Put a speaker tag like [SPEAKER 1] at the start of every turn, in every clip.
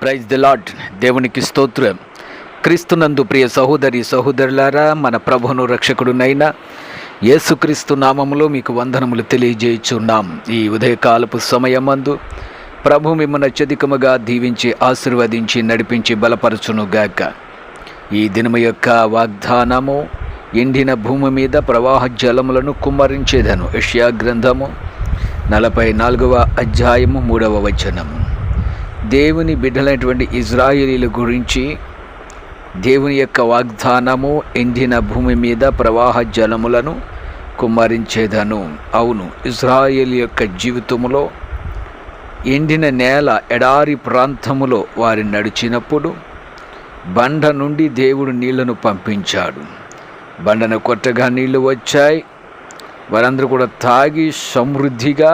[SPEAKER 1] Praise the lord. దేవునికి స్తోత్రం. క్రీస్తునందు ప్రియ సహోదరి సహోదరులారా, మన ప్రభువును రక్షకుడునైన యేసుక్రీస్తు నామములో మీకు వందనములు తెలియజేయుచున్నాం. ఈ ఉదయకాలపు సమయమందు ప్రభు మిమ్మల్ని అత్యధికముగా దీవించి ఆశీర్వదించి నడిపించి బలపరచునుగాక. ఈ దినము యొక్క వాగ్దానము, ఎండిన భూమి మీద ప్రవాహ జలములను కుమ్మరించేదను. యెషయా గ్రంథము 44వ అధ్యాయము 3వ వచనము. దేవుని బిడ్డలైనటువంటి ఇజ్రాయేలీల గురించి దేవుని యొక్క వాగ్దానము, ఎండిన భూమి మీద ప్రవాహ జలములను కుమ్మరించేదను. అవును, ఇజ్రాయేల్ యొక్క జీవితములో ఎండిన నేల, ఎడారి ప్రాంతములో వారు నడిచినప్పుడు బండ నుండి దేవుడు నీళ్లను పంపించాడు. బండను కొట్టగా నీళ్లు వచ్చాయి. వారందరూ కూడా తాగి సమృద్ధిగా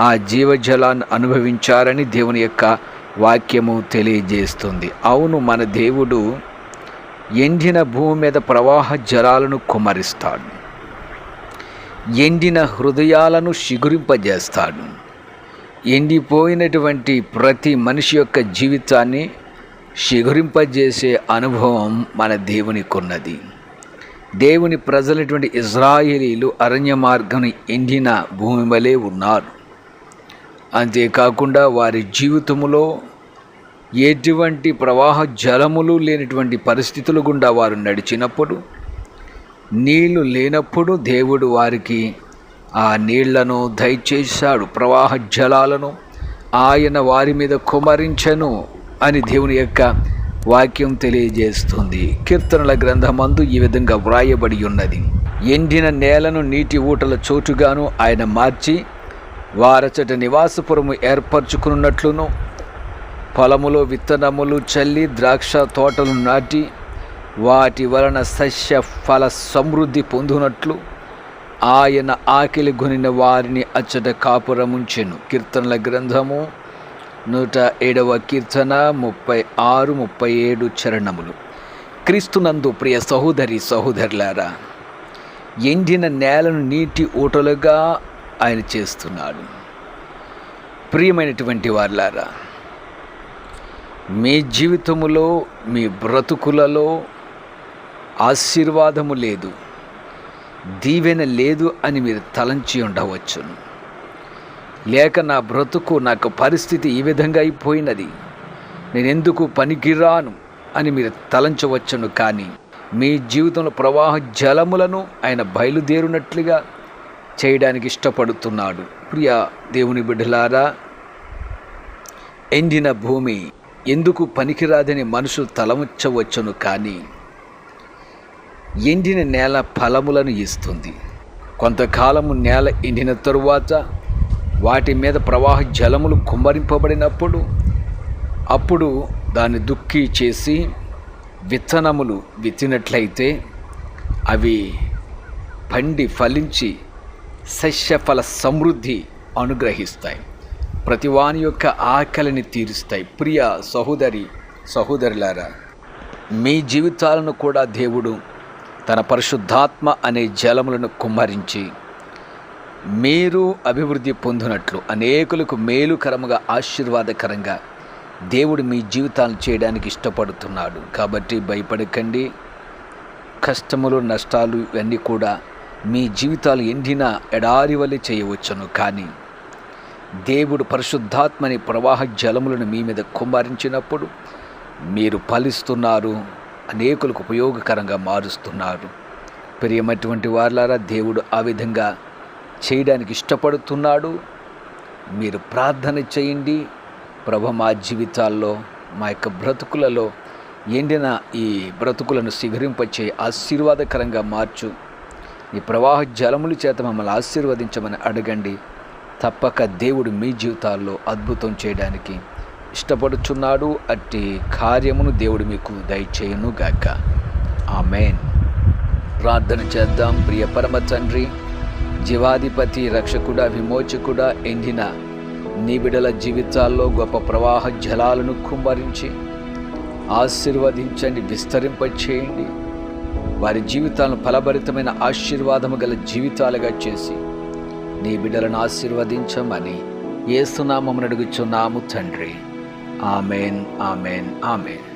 [SPEAKER 1] ఆ జీవజలాన్ని అనుభవించారని దేవుని యొక్క వాక్యము తెలియజేస్తుంది. అవును, మన దేవుడు ఎండిన భూమి మీద ప్రవాహ జలాలను కుమ్మరిస్తాడు. ఎండిన హృదయాలను చిగురింపజేస్తాడు. ఎండిపోయినటువంటి ప్రతి మనిషి యొక్క జీవితాన్ని చిగురింపజేసే అనుభవం మన దేవునికి ఉన్నది. దేవుని ప్రజలైనటువంటి ఇజ్రాయేలీలు అరణ్య మార్గం ఎండిన భూమి వలె ఉన్నారు. అంతేకాకుండా వారి జీవితములో ఎటువంటి ప్రవాహ జలములు లేనటువంటి పరిస్థితుల గుండా వారు నడిచినప్పుడు, నీళ్లు లేనప్పుడు దేవుడు వారికి ఆ నీళ్లను దయచేశాడు. ప్రవాహ జలాలను ఆయన వారి మీద కుమ్మరించెను అని దేవుని యొక్క వాక్యం తెలియజేస్తుంది. కీర్తనల గ్రంథమందు ఈ విధంగా వ్రాయబడి ఉన్నది. ఎండిన నేలను నీటి ఊటల చోటుగాను ఆయన మార్చి వారచట నివాసపురము ఏర్పరచుకున్నట్లును, పొలములో విత్తనములు చల్లి ద్రాక్ష తోటలు నాటి వాటి వలన సస్య ఫల సమృద్ధి పొందునట్లు ఆయన ఆకలి గొనిన వారిని అచ్చట కాపురముంచెను. కీర్తనల గ్రంథము 107వ కీర్తన 36, 37 చరణములు. క్రీస్తునందు ప్రియ సహోదరి సహోదరులారా, ఎండిన నేలను నీటి ఊటలుగా ఆయన చేస్తున్నాడు. ప్రియమైనటువంటి వారులారా, మీ జీవితములో, మీ బ్రతుకులలో ఆశీర్వాదము లేదు, దీవెన లేదు అని మీరు తలంచి ఉండవచ్చును. లేక నా బ్రతుకు, నాకు పరిస్థితి ఈ విధంగా అయిపోయినది, నేనెందుకు పనికిరాను అని మీరు తలంచవచ్చును. కానీ మీ జీవితంలో ప్రవాహ జలములను ఆయన బయలుదేరినట్లుగా చేయడానికి ఇష్టపడుతున్నాడు. ప్రియ దేవుని బిడ్డలారా, ఎండిన భూమి ఎందుకు పనికిరాదని మనుషులు తలముచ్చవచ్చును. కానీ ఎండిన నేల ఫలములను ఇస్తుంది. కొంతకాలము నేల ఎండిన తరువాత వాటి మీద ప్రవాహ జలములు కుమ్మరింపబడినప్పుడు అప్పుడు దాన్ని దుక్కి చేసి విత్తనములు విత్తినట్లయితే అవి పండి ఫలించి సస్యఫల సమృద్ధి అనుగ్రహిస్తాయి. ప్రతివాని యొక్క ఆకలిని తీరుస్తాయి. ప్రియ సహోదరి సహోదరులారా, మీ జీవితాలను కూడా దేవుడు తన పరిశుద్ధాత్మ అనే జలములను కుమ్మరించి మీరు అభివృద్ధి పొందినట్లు, అనేకులకు మేలుకరముగా ఆశీర్వాదకరంగా దేవుడు మీ జీవితాలను చేయడానికి ఇష్టపడుతున్నాడు. కాబట్టి భయపడకండి. కష్టములు, నష్టాలు ఇవన్నీ కూడా మీ జీవితాలు ఎండిన ఎడారి వలె చేయవచ్చును. కానీ దేవుడు పరిశుద్ధాత్మని ప్రవాహ జలములను మీ మీద కుమ్మరించినప్పుడు మీరు ఫలిస్తున్నారు, అనేకులకు ఉపయోగకరంగా మారుస్తున్నారు. ప్రియమైనటువంటి వారులారా, దేవుడు ఆ విధంగా చేయడానికి ఇష్టపడుతున్నాడు. మీరు ప్రార్థన చేయండి. ప్రభు, మా జీవితాల్లో, మా యొక్క బ్రతుకులలో ఎండిన ఈ బ్రతుకులను చిగురింపచే ఆశీర్వాదకరంగా మార్చు. ఈ ప్రవాహ జలముల చేత మమ్మల్ని ఆశీర్వదించమని అడగండి. తప్పక దేవుడు మీ జీవితాల్లో అద్భుతం చేయడానికి ఇష్టపడుచున్నాడు. అట్టి కార్యమును దేవుడు మీకు దయచేయును గాక. ఆమేన్. ప్రార్థన చేద్దాం. ప్రియ పరమ తండ్రి, జీవాధిపతి, రక్షకుడా, విమోచకుడా, ఎండిన నీ బిడ్డల జీవితాల్లో గొప్ప ప్రవాహ జలాలను కుమ్మరించి ఆశీర్వదించండి, విస్తరింపచేయండి. వారి జీవితాలను ఫలభరితమైన ఆశీర్వాదము గల జీవితాలుగా చేసి నీ బిడ్డలను ఆశీర్వదించమని యేసు నామమున అడుగుచున్నాము తండ్రి. Amen, amen, amen.